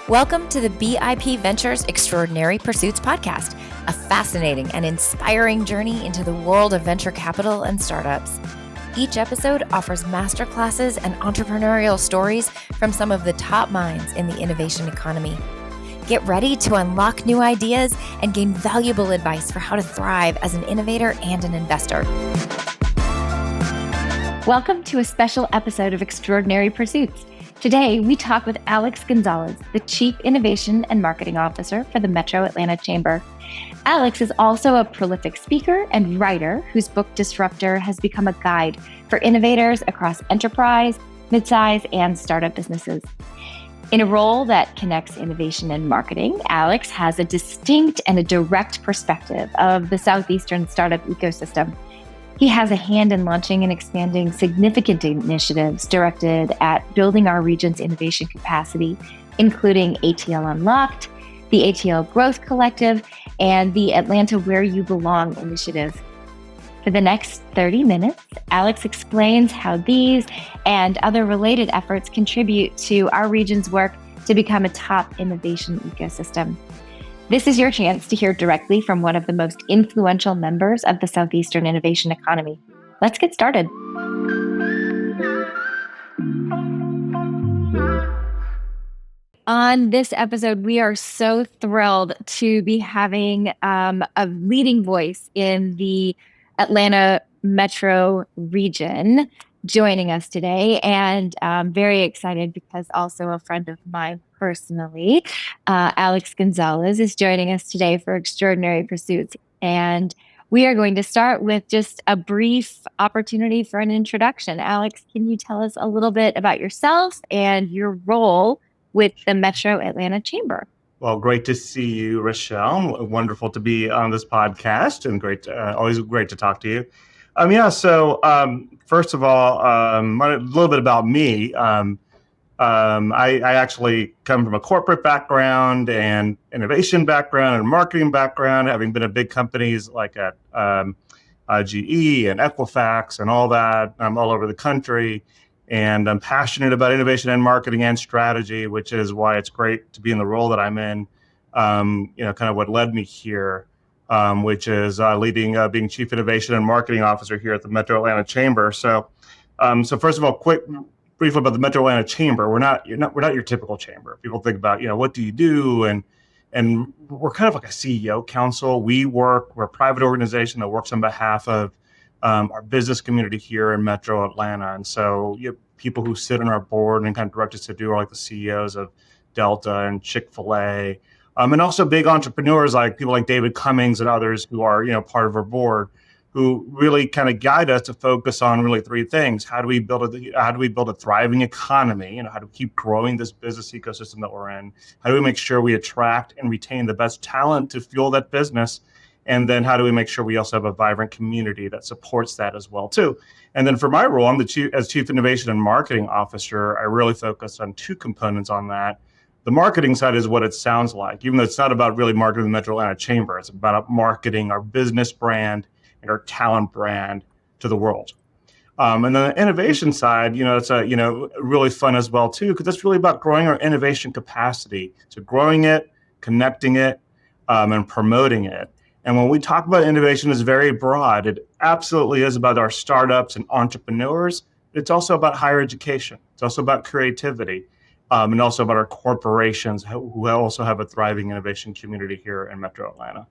Welcome to the BIP Ventures Extraordinary Pursuits podcast, a fascinating and inspiring journey into the world of venture capital and startups. Each episode offers masterclasses and entrepreneurial stories from some of the top minds in the innovation economy. Get ready to unlock new ideas and gain valuable advice for how to thrive as an innovator and an investor. Welcome to a special episode of Extraordinary Pursuits. Today, we talk with Alex Gonzalez, the Chief Innovation and Marketing Officer for the Metro Atlanta Chamber. Alex is also a prolific speaker and writer whose book Disruptor has become a guide for innovators across enterprise, midsize, and startup businesses. In a role that connects innovation and marketing, Alex has a distinct and a direct perspective of the Southeastern startup ecosystem. He has a hand in launching and expanding significant initiatives directed at building our region's innovation capacity, including ATL Unlocked, the ATL Growth Collective, and the Atlanta Where You Belong initiative. For the next 30 minutes, Alex explains how these and other related efforts contribute to our region's work to become a top innovation ecosystem. This is your chance to hear directly from one of the most influential members of the Southeastern innovation economy. Let's get started. On this episode, we are so thrilled to be having a leading voice in the Atlanta metro region joining us today, and I'm very excited because also a friend of mine personally, Alex Gonzalez, is joining us today for Extraordinary Pursuits. And we are going to start with just a brief opportunity for an introduction. Alex, can you tell us a little bit about yourself and your role with the Metro Atlanta Chamber? Well, great to see you, Rochelle. Wonderful to be on this podcast, and always great to talk to you. First of all, a little bit about me. I actually come from a corporate background and innovation background and marketing background, having been at big companies like at GE and Equifax and all that. I'm all over the country, and I'm passionate about innovation and marketing and strategy, which is why it's great to be in the role that I'm in. Kind of what led me here, which is being Chief Innovation and Marketing Officer here at the Metro Atlanta Chamber. So first of all, briefly about the Metro Atlanta Chamber. We're not your typical chamber. People think about, what do you do? And we're kind of like a CEO council. We're a private organization that works on behalf of our business community here in Metro Atlanta. And so you have people who sit on our board and kind of direct us to do are like the CEOs of Delta and Chick-fil-A, and also big entrepreneurs like people like David Cummings and others who are, part of our board, who really kind of guide us to focus on really three things. How do we build a thriving economy? How do we keep growing this business ecosystem that we're in? How do we make sure we attract and retain the best talent to fuel that business? And then how do we make sure we also have a vibrant community that supports that as well too? And then for my role, I'm as Chief Innovation and Marketing Officer, I really focus on two components on that. The marketing side is what it sounds like, even though it's not about really marketing the Metro Atlanta Chamber. It's about marketing our business brand and our talent brand to the world. And then the innovation side, it's really fun as well too, because it's really about growing our innovation capacity. So growing it, connecting it, and promoting it. And when we talk about innovation, it's very broad. It absolutely is about our startups and entrepreneurs. It's also about higher education. It's also about creativity, and also about our corporations who also have a thriving innovation community here in Metro Atlanta.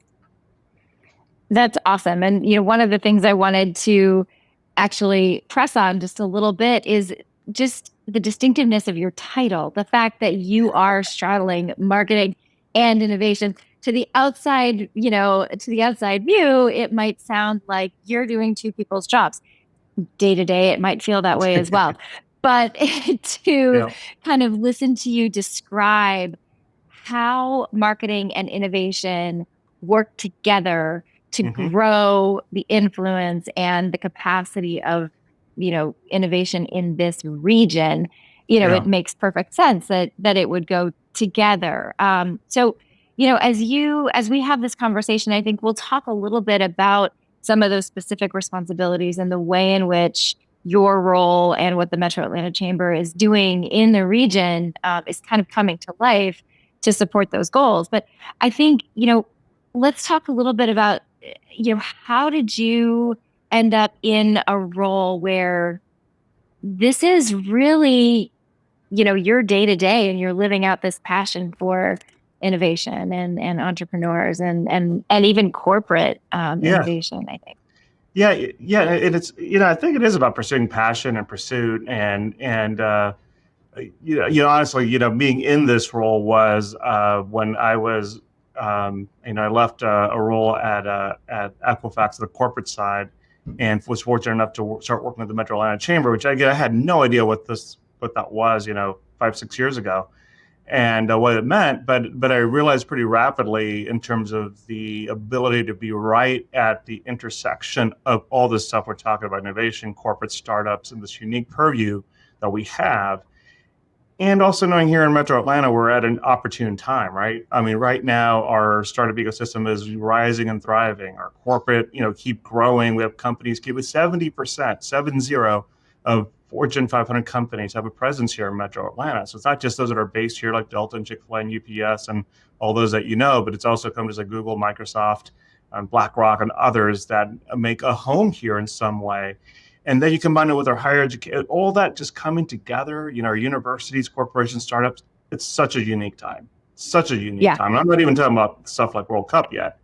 That's awesome. And, one of the things I wanted to actually press on just a little bit is just the distinctiveness of your title, the fact that you are straddling marketing and innovation. To the outside, view, it might sound like you're doing two people's jobs. Day to day, it might feel that way as well. But to kind of listen to you describe how marketing and innovation work together to grow the influence and the capacity of, innovation in this region, it makes perfect sense that it would go together. So as we have this conversation, I think we'll talk a little bit about some of those specific responsibilities and the way in which your role and what the Metro Atlanta Chamber is doing in the region is kind of coming to life. to support those goals. But I think, let's talk a little bit about, how did you end up in a role where this is really, your day to day and you're living out this passion for innovation and entrepreneurs and even corporate Yeah. innovation, I think. Yeah. And it's, I think it is about pursuing passion and pursuit honestly, being in this role was when I was, I left a role at Equifax, the corporate side, and was fortunate enough to start working with the Metro Atlanta Chamber, which I had no idea what that was, 5, 6 years ago, and what it meant. But I realized pretty rapidly in terms of the ability to be right at the intersection of all this stuff we're talking about, innovation, corporate startups, and this unique purview that we have. And also knowing here in Metro Atlanta, we're at an opportune time, right? I mean, right now, our startup ecosystem is rising and thriving. Our corporate, keep growing. We have companies, keep with 70%, 70 of Fortune 500 companies have a presence here in Metro Atlanta. So it's not just those that are based here like Delta and Chick-fil-A and UPS and all those that but it's also companies like Google, Microsoft, BlackRock, and others that make a home here in some way. And then you combine it with our higher education, all that just coming together, our universities, corporations, startups. It's such a unique time, Yeah. And I'm not even talking about stuff like World Cup yet.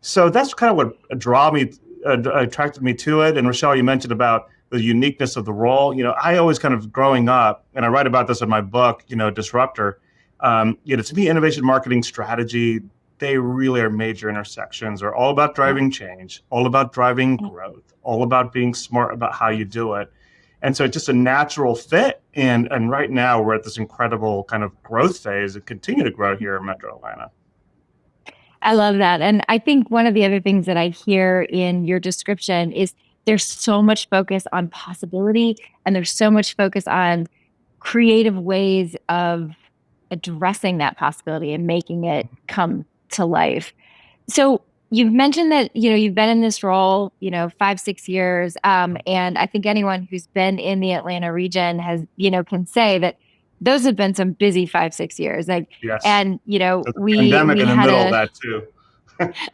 So that's kind of what attracted me to it. And Rochelle, you mentioned about the uniqueness of the role. I always kind of growing up, and I write about this in my book, Disruptor. To me, innovation, marketing, strategy, they really are major intersections. They're all about driving change, all about driving growth, all about being smart about how you do it. And so it's just a natural fit. And right now we're at this incredible kind of growth phase and continue to grow here in Metro Atlanta. I love that. And I think one of the other things that I hear in your description is there's so much focus on possibility and there's so much focus on creative ways of addressing that possibility and making it come to life. So you've mentioned that, you've been in this role, 5, 6 years. And I think anyone who's been in the Atlanta region has, can say that those have been some busy 5, 6 years. Like, yes. And, we pandemic we in the had middle of that too.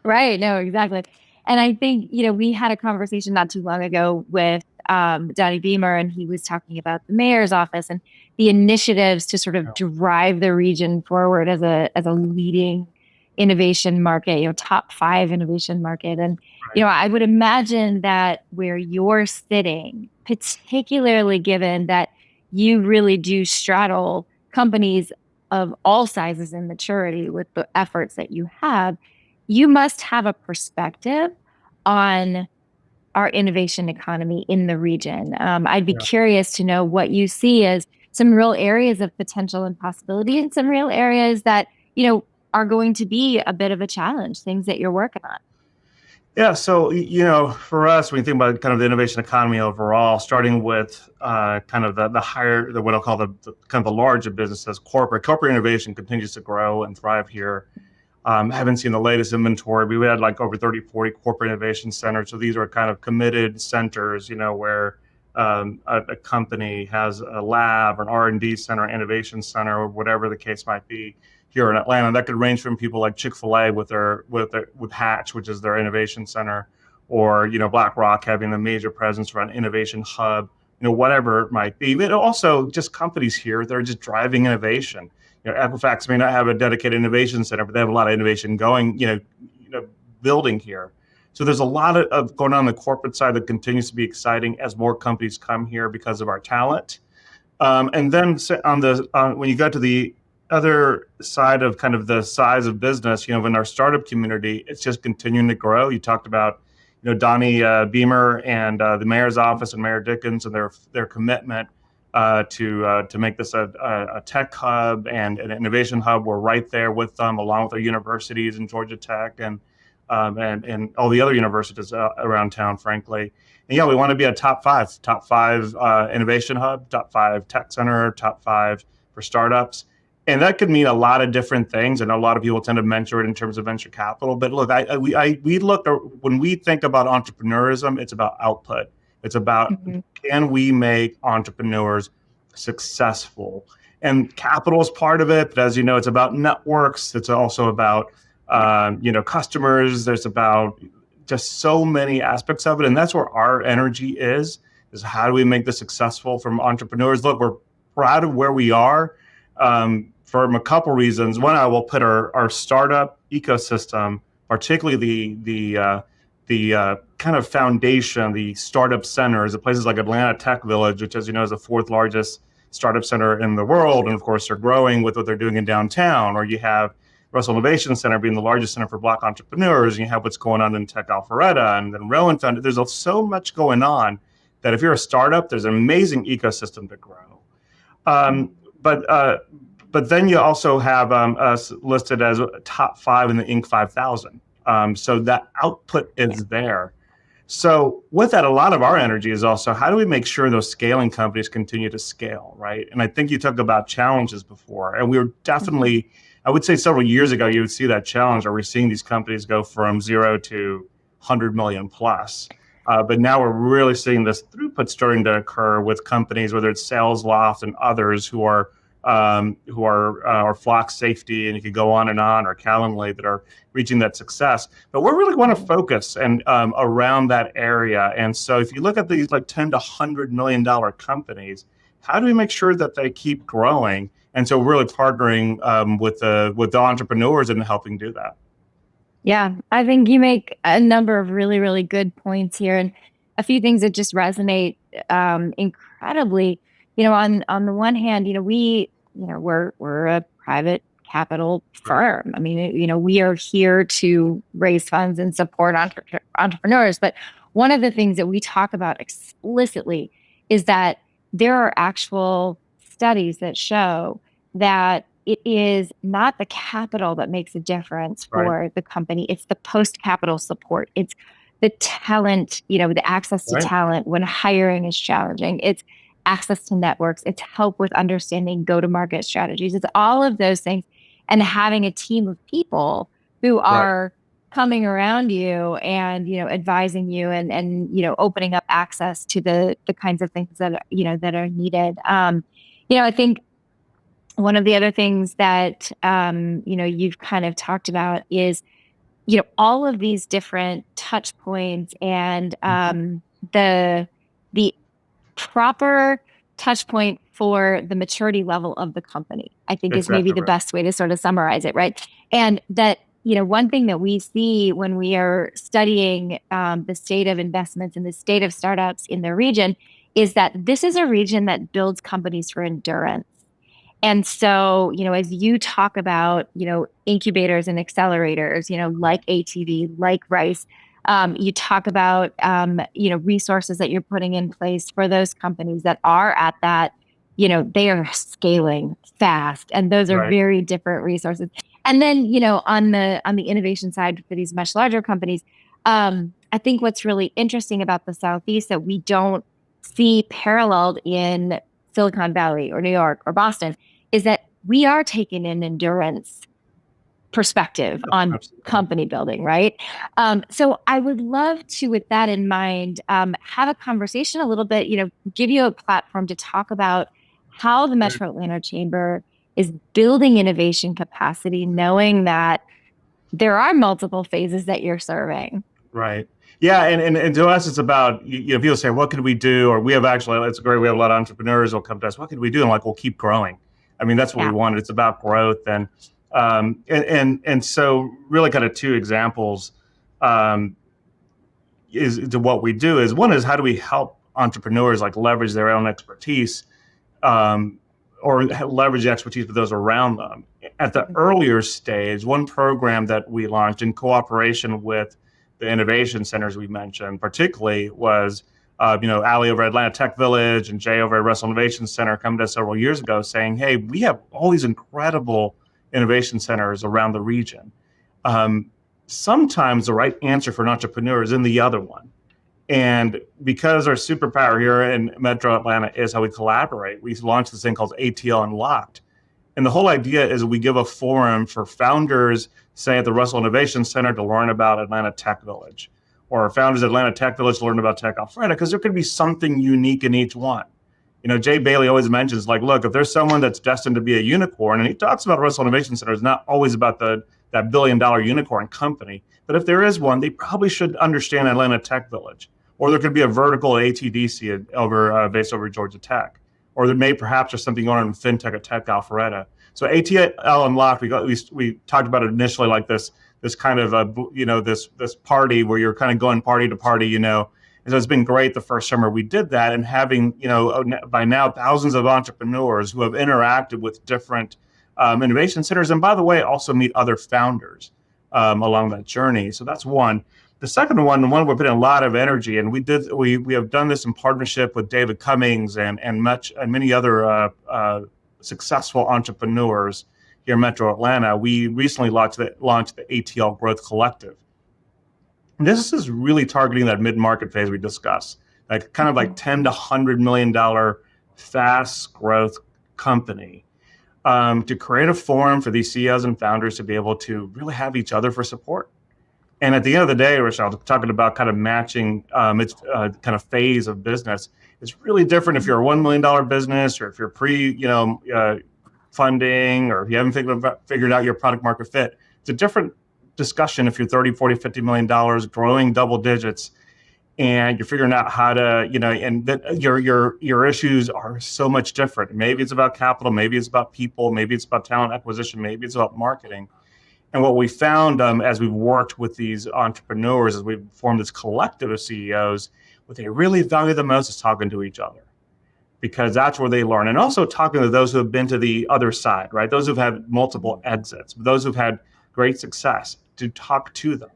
Right. No, exactly. And I think, we had a conversation not too long ago with Donnie Beamer, and he was talking about the mayor's office and the initiatives to sort of drive the region forward as a leading innovation market, top 5 innovation market. And, I would imagine that where you're sitting, particularly given that you really do straddle companies of all sizes and maturity with the efforts that you have, you must have a perspective on our innovation economy in the region. I'd be curious to know what you see as some real areas of potential and possibility and some real areas that, are going to be a bit of a challenge, things that you're working on. Yeah. So, for us, when you think about kind of the innovation economy overall, starting with kind of the higher, what I'll call the kind of the larger businesses, corporate innovation continues to grow and thrive here. Haven't seen the latest inventory. We had like over 30, 40 corporate innovation centers. So these are kind of committed centers, where a company has a lab or an R&D center, innovation center, or whatever the case might be here in Atlanta. That could range from people like Chick-fil-A with Hatch, which is their innovation center, or, BlackRock having a major presence around innovation hub, whatever it might be. But also just companies here that are just driving innovation. Equifax may not have a dedicated innovation center, but they have a lot of innovation going, building here. So there's a lot of going on the corporate side that continues to be exciting as more companies come here because of our talent. And then when you go to the other side of kind of the size of business, in our startup community, it's just continuing to grow. You talked about, Donnie Beamer and the mayor's office and Mayor Dickens and their commitment to make this a tech hub and an innovation hub. We're right there with them, along with our universities in Georgia Tech and all the other universities around town, frankly. And we want to be a top five innovation hub, top 5 tech center, top 5 for startups. And that could mean a lot of different things. And a lot of people tend to mention it in terms of venture capital. But look, we look, when we think about entrepreneurism, it's about output. It's about, can we make entrepreneurs successful? And capital is part of it, but as you know, it's about networks. It's also about customers. There's about just so many aspects of it, and that's where our energy is how do we make this successful from entrepreneurs? Look, we're proud of where we are from a couple reasons. One, I will put our startup ecosystem, particularly the kind of foundation, the startup centers, the places like Atlanta Tech Village, which, as you know, is the fourth largest startup center in the world, and of course, they're growing with what they're doing in downtown. Or you have Russell Innovation Center being the largest center for Black entrepreneurs, and you have what's going on in Tech Alpharetta, and then Rowan Foundation. There's so much going on that if you're a startup, there's an amazing ecosystem to grow. But then you also have us listed as top 5 in the Inc. 5000. So that output is there. So with that, a lot of our energy is also how do we make sure those scaling companies continue to scale, right? And I think you talked about challenges before, and we were definitely, I would say several years ago, you would see that challenge where we're seeing these companies go from 0 to 100 million plus. But now we're really seeing this throughput starting to occur with companies, whether it's SalesLoft and others who are Flock Safety, and you could go on, or Calendly, that are reaching that success. But we really want to focus and around that area. And so if you look at these like $10 to $100 million companies, how do we make sure that they keep growing? And so really partnering with the entrepreneurs and helping do that. Yeah, I think you make a number of really, really good points here, and a few things that just resonate incredibly. On the one hand, we're a private capital firm. I mean, we are here to raise funds and support entrepreneurs. But one of the things that we talk about explicitly is that there are actual studies that show that it is not the capital that makes a difference for the company. It's the post-capital support. It's the talent, the access to talent when hiring is challenging. It's access to networks. It's help with understanding go-to-market strategies. It's all of those things. And having a team of people who are coming around you and, advising you and opening up access to the kinds of things that, that are needed. I think one of the other things that, you've kind of talked about is, all of these different touch points and the proper touch point for the maturity level of the company, I think is maybe the best way to sort of summarize it, right? And that, one thing that we see when we are studying the state of investments and the state of startups in the region is that this is a region that builds companies for endurance. And so, as you talk about, incubators and accelerators, like ATV, like Rice, you talk about, resources that you're putting in place for those companies that are at that, they are scaling fast, and those are very different resources. And then, on the innovation side for these much larger companies, I think what's really interesting about the Southeast that we don't see paralleled in Silicon Valley or New York or Boston is that we are taking an endurance perspective on company building, right? So I would love to, with that in mind, have a conversation a little bit, give you a platform to talk about how the Metro Atlanta Chamber is building innovation capacity, knowing that there are multiple phases that you're serving. Right. Yeah, and to us, it's about, people say, what can we do? Or we have actually, it's great, we have a lot of entrepreneurs who will come to us, what can we do? And we'll keep growing. I mean, that's what we want. It's about growth. And so really kind of two examples is to what we do is, one is how do we help entrepreneurs leverage their own expertise or leverage the expertise of those around them. At the earlier stage, one program that we launched in cooperation with the innovation centers we mentioned, particularly was, Ali over at Atlanta Tech Village and Jay over at Russell Innovation Center come to us several years ago saying, hey, we have all these incredible innovation centers around the region. Sometimes the right answer for an entrepreneur is in the other one. And because our superpower here in Metro Atlanta is how we collaborate, we launched this thing called ATL Unlocked. And the whole idea is we give a forum for founders, say at the Russell Innovation Center, to learn about Atlanta Tech Village, or founders at Atlanta Tech Village to learn about Tech Alpharetta, because there could be something unique in each one. Jay Bailey always mentions, like, look, if there's someone that's destined to be a unicorn, and he talks about Russell Innovation Center, it's not always about that billion-dollar unicorn company. But if there is one, they probably should understand Atlanta Tech Village, or there could be a vertical ATDC based over Georgia Tech, or there may perhaps just something going on in fintech at Tech Alpharetta. So ATL Unlocked, we talked about it initially like this kind of this party where you're kind of going party to party, And so it's been great the first summer we did that, and having by now thousands of entrepreneurs who have interacted with different innovation centers, and by the way, also meet other founders along that journey. So that's one. The second one, the one we're putting a lot of energy, and we have done this in partnership with David Cummings and many other successful entrepreneurs here in Metro Atlanta. We recently launched the ATL Growth Collective. And this is really targeting that mid-market phase we discussed, like kind of like $10 to $100 million fast growth company, to create a forum for these CEOs and founders to be able to really have each other for support. And at the end of the day, Rochelle, talking about kind of matching its kind of phase of business, it's really different if you're a $1 million business, or if you're funding, or if you haven't figured out your product market fit. It's a different discussion if you're 30, 40, $50 million, growing double digits, and you're figuring out how to, and that your issues are so much different. Maybe it's about capital, maybe it's about people, maybe it's about talent acquisition, maybe it's about marketing. And what we found as we've worked with these entrepreneurs, as we've formed this collective of CEOs, what they really value the most is talking to each other, because that's where they learn. And also talking to those who have been to the other side, right? Those who've had multiple exits, those who've had great success, to talk to them.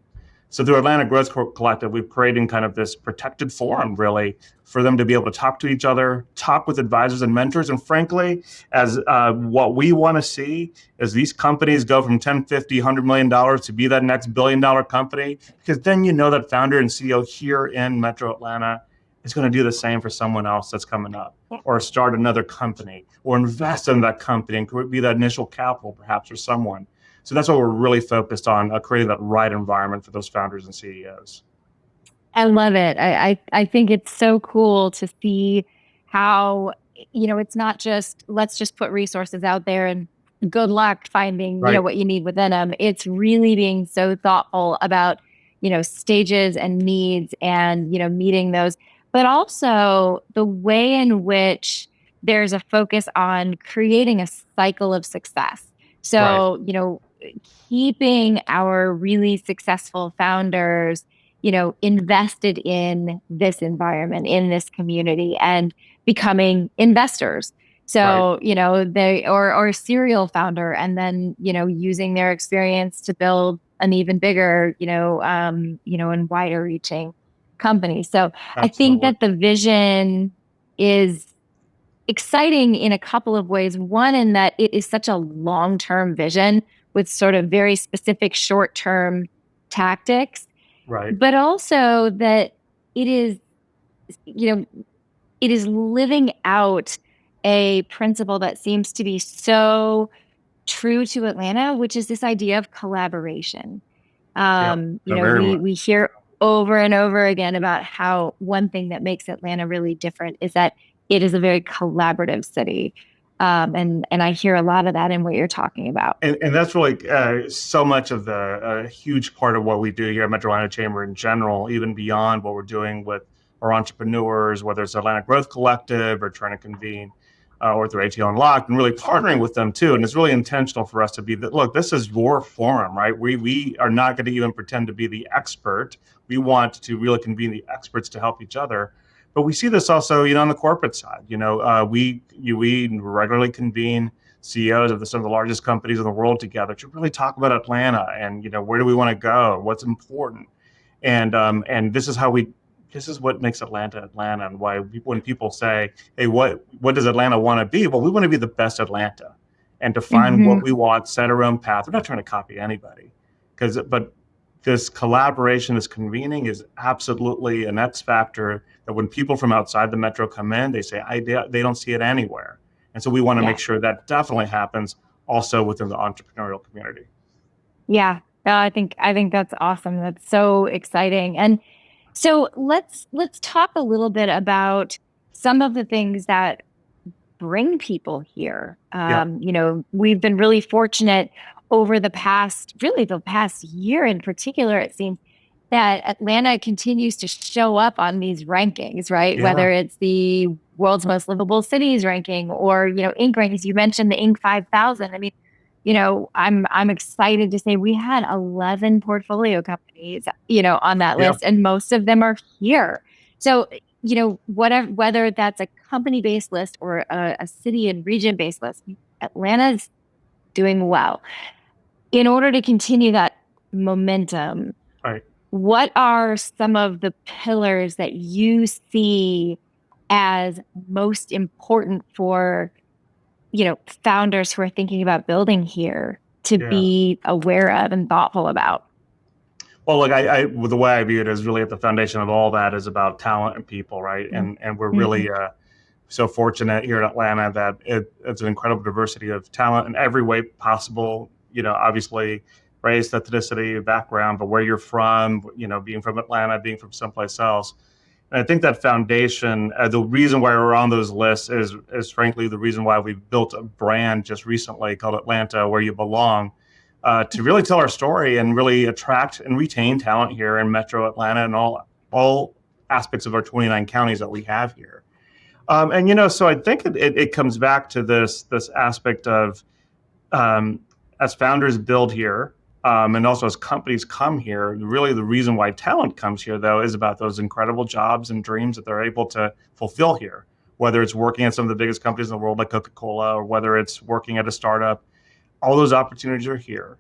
So through Atlanta Growth Collective, we've created kind of this protected forum, really, for them to be able to talk to each other, talk with advisors and mentors. And frankly, as what we want to see is these companies go from 10, 50, $100 million to be that next billion-dollar company, because then that founder and CEO here in Metro Atlanta is going to do the same for someone else that's coming up, or start another company, or invest in that company and could be that initial capital perhaps for someone. So that's what we're really focused on, creating that right environment for those founders and CEOs. I love it. I think it's so cool to see how, it's not just, let's just put resources out there and good luck finding, what you need within them. It's really being so thoughtful about, stages and needs and, meeting those, but also the way in which there's a focus on creating a cycle of success. So, keeping our really successful founders, invested in this environment, in this community, and becoming investors. So, they or a serial founder, and then, using their experience to build an even bigger, and wider reaching company. So absolutely. I think that the vision is exciting in a couple of ways. One, in that it is such a long-term vision with sort of very specific short-term tactics, right? But also that it is, it is living out a principle that seems to be so true to Atlanta, which is this idea of collaboration. We hear over and over again about how one thing that makes Atlanta really different is that it is a very collaborative city. And I hear a lot of that in what you're talking about. And that's really so much of the huge part of what we do here at Metro Atlanta Chamber in general, even beyond what we're doing with our entrepreneurs, whether it's Atlanta Growth Collective or trying to convene or through ATL Unlocked, and really partnering with them too. And it's really intentional for us to be that, look, this is your forum, right? We are not going to even pretend to be the expert. We want to really convene the experts to help each other. But we see this also, on the corporate side. We regularly convene CEOs of some of the largest companies in the world together to really talk about Atlanta and where do we want to go, what's important, and this is what makes Atlanta Atlanta, and why when people say, hey, what does Atlanta want to be? Well, we want to be the best Atlanta, and to find what we want, set our own path. We're not trying to copy anybody, but this collaboration, this convening is absolutely an X factor that when people from outside the metro come in, they say they don't see it anywhere. And so we want to make sure that definitely happens also within the entrepreneurial community. Yeah, I think that's awesome. That's so exciting. And so let's talk a little bit about some of the things that bring people here. Yeah. We've been really fortunate over the past year in particular, it seems that Atlanta continues to show up on these rankings, right? Yeah. Whether it's the world's most livable cities ranking or, Inc. rankings. You mentioned the Inc. 5000. I mean, I'm excited to say we had 11 portfolio companies, on that Yeah. list, and most of them are here. So, whether that's a company-based list or a city and region-based list, Atlanta's doing well. In order to continue that momentum, Right. what are some of the pillars that you see as most important for, founders who are thinking about building here to Yeah. be aware of and thoughtful about? Well, look, the way I view it is really at the foundation of all that is about talent and people, right? And we're Mm-hmm. really so fortunate here in Atlanta that it's an incredible diversity of talent in every way possible. Obviously, race, ethnicity, background, but where you're from, being from Atlanta, being from someplace else. And I think that foundation, the reason why we're on those lists is frankly the reason why we built a brand just recently called Atlanta Where You Belong, to really tell our story and really attract and retain talent here in Metro Atlanta and all aspects of our 29 counties that we have here. So I think it comes back to this aspect of as founders build here, and also as companies come here, really the reason why talent comes here, though, is about those incredible jobs and dreams that they're able to fulfill here, whether it's working at some of the biggest companies in the world like Coca-Cola or whether it's working at a startup. All those opportunities are here.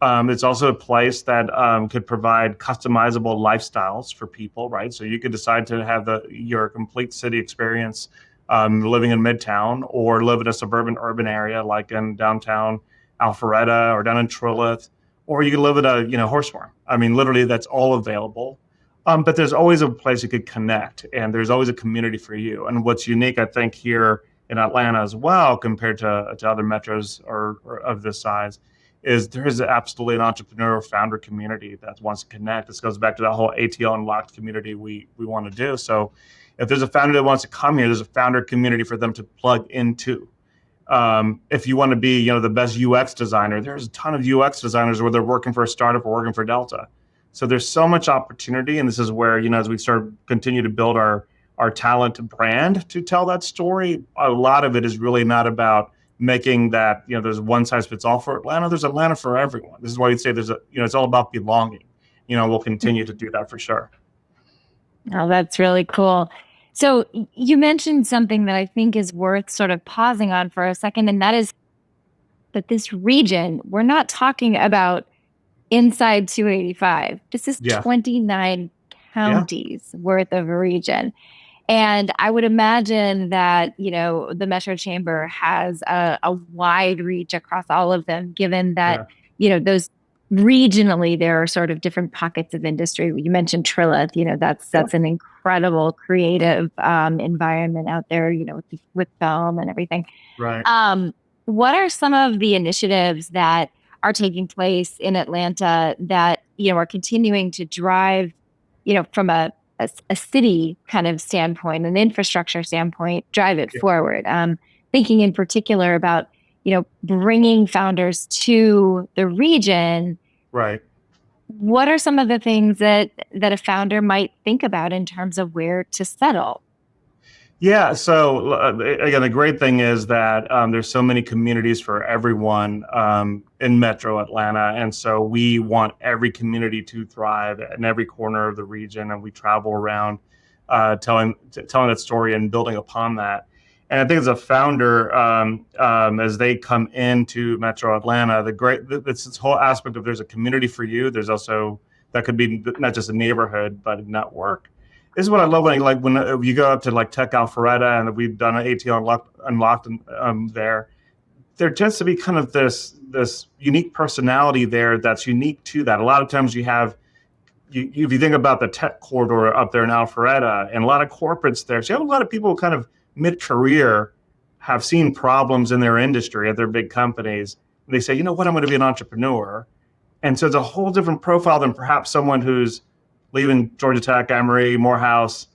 It's also a place that could provide customizable lifestyles for people, right? So you could decide to have your complete city experience living in Midtown or live in a suburban urban area like in downtown Alpharetta or down in Trilith, or you could live at a horse farm. I mean, literally, that's all available. But there's always a place you could connect, and there's always a community for you. And what's unique, I think, here in Atlanta as well, compared to other metros or of this size, is there is absolutely an entrepreneurial founder community that wants to connect. This goes back to that whole ATL Unlocked community we want to do. So if there's a founder that wants to come here, there's a founder community for them to plug into. If you want to be, the best UX designer, there's a ton of UX designers where they're working for a startup or working for Delta. So there's so much opportunity, and this is where, as we continue to build our talent brand to tell that story, a lot of it is really not about making that, there's one size fits all for Atlanta. There's Atlanta for everyone. This is why we say it's all about belonging. We'll continue to do that for sure. Oh, that's really cool. So you mentioned something that I think is worth sort of pausing on for a second, and that is that this region, we're not talking about inside 285. This is 29 counties worth of a region. And I would imagine that, the Metro Chamber has a wide reach across all of them, given that, those regionally, there are sort of different pockets of industry. You mentioned Trilith, that's an incredible creative environment out there, with film and everything. Right. What are some of the initiatives that are taking place in Atlanta that, are continuing to drive, from a city kind of standpoint, an infrastructure standpoint, drive it forward? Thinking in particular about, bringing founders to the region. Right. What are some of the things that a founder might think about in terms of where to settle? Yeah. So again, the great thing is that there's so many communities for everyone in Metro Atlanta, and so we want every community to thrive in every corner of the region, and we travel around telling that story and building upon that. And I think as a founder, as they come into Metro Atlanta, it's this whole aspect of there's a community for you. There's also that could be not just a neighborhood, but a network. This is what I love when you go up to like Tech Alpharetta, and we've done an ATL Unlocked there. There tends to be kind of this unique personality there that's unique to that. A lot of times if you think about the tech corridor up there in Alpharetta, and a lot of corporates there, so you have a lot of people kind of mid-career have seen problems in their industry at their big companies. They say, you know what, I'm going to be an entrepreneur. And so it's a whole different profile than perhaps someone who's leaving Georgia Tech, Emory, Morehouse,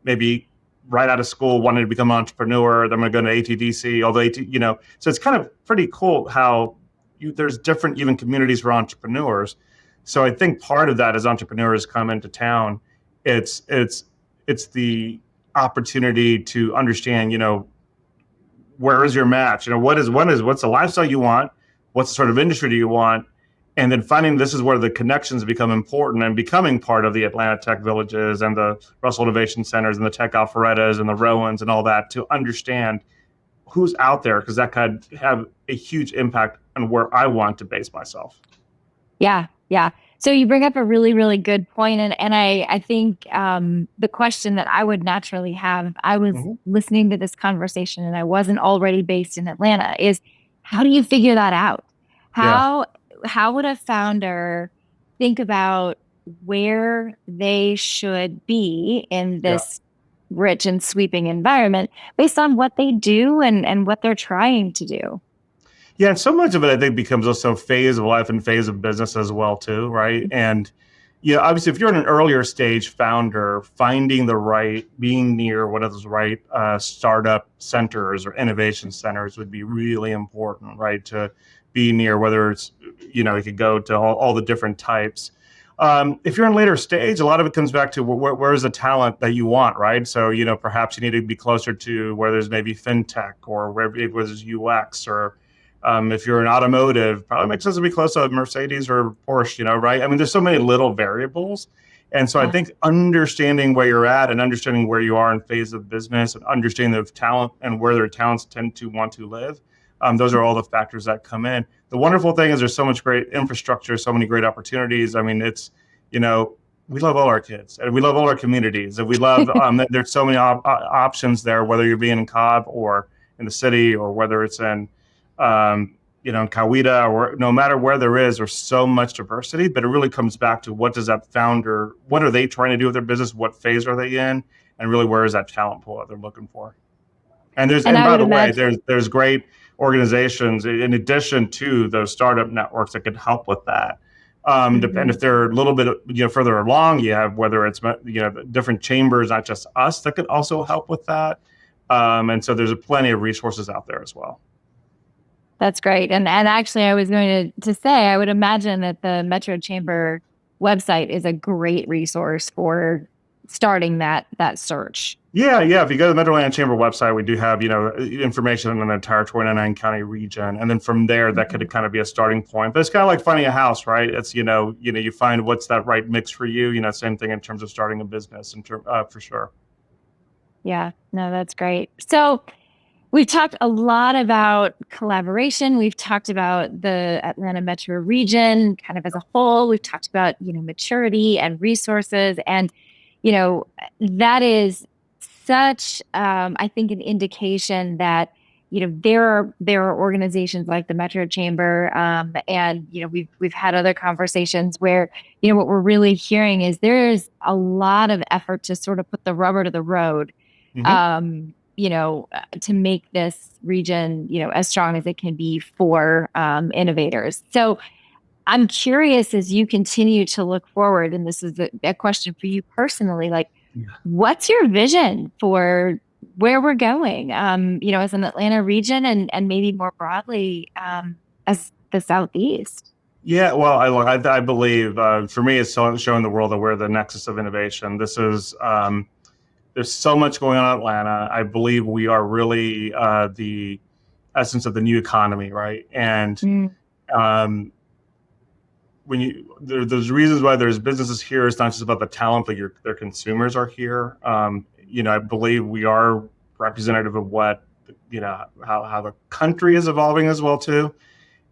maybe right out of school wanting to become an entrepreneur. They're going to go to ATDC, although, so it's kind of pretty cool how there's different even communities for entrepreneurs. So I think part of that as entrepreneurs come into town, it's the opportunity to understand, where is your match? What's the lifestyle you want? What's the sort of industry do you want? And then finding this is where the connections become important and becoming part of the Atlanta Tech Villages and the Russell Innovation Centers and the Tech Alpharettas and the Rowans and all that to understand who's out there, because that could have a huge impact on where I want to base myself. Yeah. So you bring up a really, really good point. And I think the question that I would naturally have, I was listening to this conversation and I wasn't already based in Atlanta, is how do you figure that out? How would a founder think about where they should be in this rich and sweeping environment based on what they do and what they're trying to do? Yeah, and so much of it, I think, becomes also phase of life and phase of business as well, too, right? And, obviously, if you're an earlier stage founder, being near one of those right startup centers or innovation centers would be really important, right? To be near, whether it's, you could go to all the different types. If you're in later stage, a lot of it comes back to where's the talent that you want, right? So, perhaps you need to be closer to where there's maybe fintech or where there's UX or if you're in automotive, probably makes sense to be close to Mercedes or Porsche, right? I mean, there's so many little variables. And so I think understanding where you're at and understanding where you are in phase of business and understanding the talent and where their talents tend to want to live, those are all the factors that come in. The wonderful thing is there's so much great infrastructure, so many great opportunities. I mean, it's, we love all our kids and we love all our communities and we love, there's so many options there, whether you're being in Cobb or in the city or whether it's in, in Coweta or no matter where there's so much diversity, but it really comes back to what are they trying to do with their business? What phase are they in? And really, where is that talent pool that they're looking for? And by the way, there's great organizations in addition to those startup networks that could help with that. And if they're a little bit, further along, you have, whether it's, different chambers, not just us, that could also help with that. And so there's plenty of resources out there as well. That's great. And actually, I was going to say, I would imagine that the Metro Chamber website is a great resource for starting that search. Yeah. If you go to the Metro Atlanta Chamber website, we do have, information on the entire 29 county region. And then from there, that could kind of be a starting point. But it's kind of like finding a house, right? It's, you find what's that right mix for you, same thing in terms of starting a business for sure. Yeah, no, that's great. So we've talked a lot about collaboration. We've talked about the Atlanta metro region kind of as a whole. We've talked about, maturity and resources. And, that is such, I think, an indication that, there are organizations like the Metro Chamber. And, we've had other conversations where, what we're really hearing is there's a lot of effort to sort of put the rubber to the road. To make this region, as strong as it can be for innovators. So I'm curious, as you continue to look forward, and this is a question for you personally, what's your vision for where we're going, as an Atlanta region and maybe more broadly as the Southeast? Yeah, well, I believe for me, it's showing the world that we're the nexus of innovation. This is there's so much going on in Atlanta. I believe we are really the essence of the new economy, right? And there's reasons why there's businesses here. It's not just about the talent, but their consumers are here. I believe we are representative of what, how the country is evolving as well too.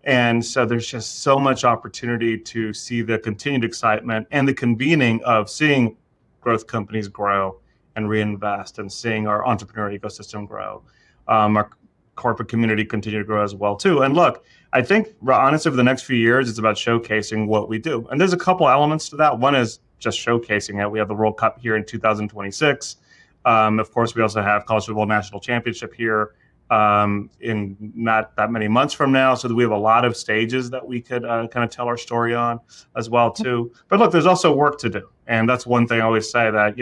And so there's just so much opportunity to see the continued excitement and the convening of seeing growth companies grow and reinvest and seeing our entrepreneurial ecosystem grow. Our corporate community continue to grow as well too. And look, I think honestly, for the next few years, it's about showcasing what we do. And there's a couple elements to that. One is just showcasing it. We have the World Cup here in 2026. Of course, we also have College Football National Championship here in not that many months from now, so that we have a lot of stages that we could kind of tell our story on as well too. But look, there's also work to do, and that's one thing I always say, that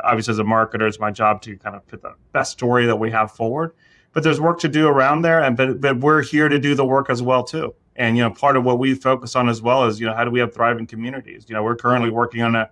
obviously as a marketer, it's my job to kind of put the best story that we have forward. But there's work to do around there, but we're here to do the work as well too. And part of what we focus on as well is how do we have thriving communities? We're currently working on a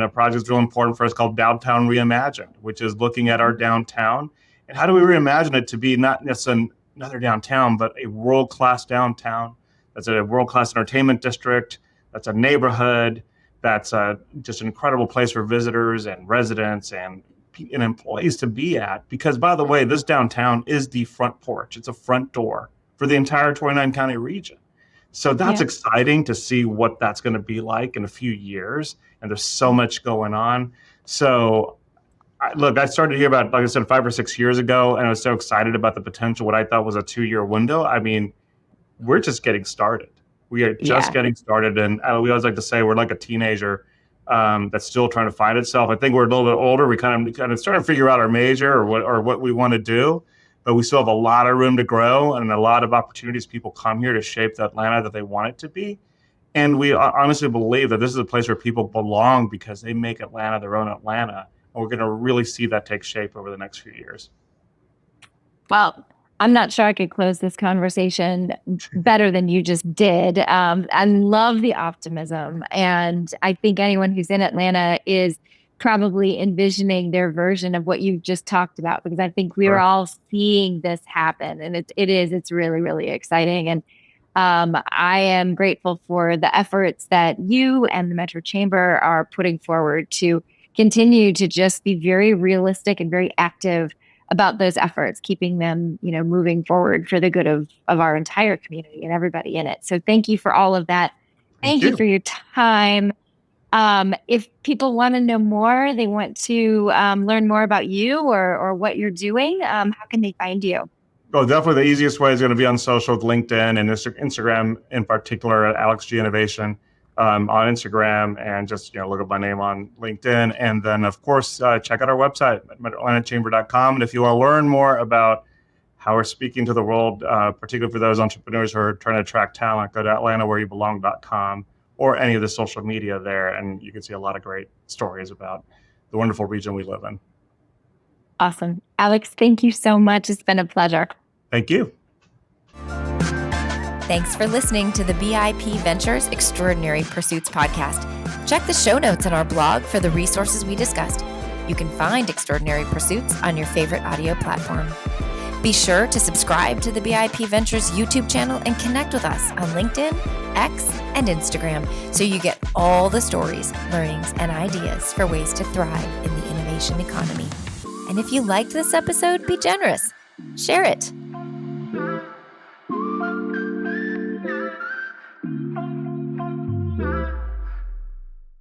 project that's really important for us called Downtown Reimagined, which is looking at our downtown and how do we reimagine it to be not necessarily another downtown, but a world-class downtown that's a world-class entertainment district, that's a neighborhood, that's just an incredible place for visitors and residents and employees to be at. Because, by the way, this downtown is the front porch. It's a front door for the entire 29-county region. So that's exciting to see what that's going to be like in a few years. And there's so much going on. So I started here about, like I said, 5 or 6 years ago, and I was so excited about the potential, what I thought was a 2-year window. I mean, we're just getting started. We are just getting started. And we always like to say we're like a teenager that's still trying to find itself. I think we're a little bit older. We kind of starting to figure out our major or what we want to do, but we still have a lot of room to grow and a lot of opportunities. People come here to shape the Atlanta that they want it to be. And we honestly believe that this is a place where people belong because they make Atlanta their own Atlanta. And we're going to really see that take shape over the next few years. Well, I'm not sure I could close this conversation better than you just did. I love the optimism. And I think anyone who's in Atlanta is probably envisioning their version of what you just talked about, because I think we're all seeing this happen. And it's really, really exciting. And I am grateful for the efforts that you and the Metro Chamber are putting forward to continue to just be very realistic and very active about those efforts, keeping them, moving forward for the good of our entire community and everybody in it. So thank you for all of that. Thank you for your time. If people want to know more, they want to learn more about you or what you're doing, how can they find you? Oh, definitely the easiest way is going to be on social with LinkedIn and Instagram in particular at Alex G Innovation. On Instagram, and just look up my name on LinkedIn, and then of course check out our website at metroatlantichamber.com. And if you want to learn more about how we're speaking to the world, particularly for those entrepreneurs who are trying to attract talent, go to atlantawhereyouBelong.com or any of the social media there, and you can see a lot of great stories about the wonderful region we live in. Awesome, Alex. Thank you so much. It's been a pleasure. Thank you. Thanks for listening to the BIP Ventures Extraordinary Pursuits podcast. Check the show notes on our blog for the resources we discussed. You can find Extraordinary Pursuits on your favorite audio platform. Be sure to subscribe to the BIP Ventures YouTube channel and connect with us on LinkedIn, X, and Instagram so you get all the stories, learnings, and ideas for ways to thrive in the innovation economy. And if you liked this episode, be generous. Share it.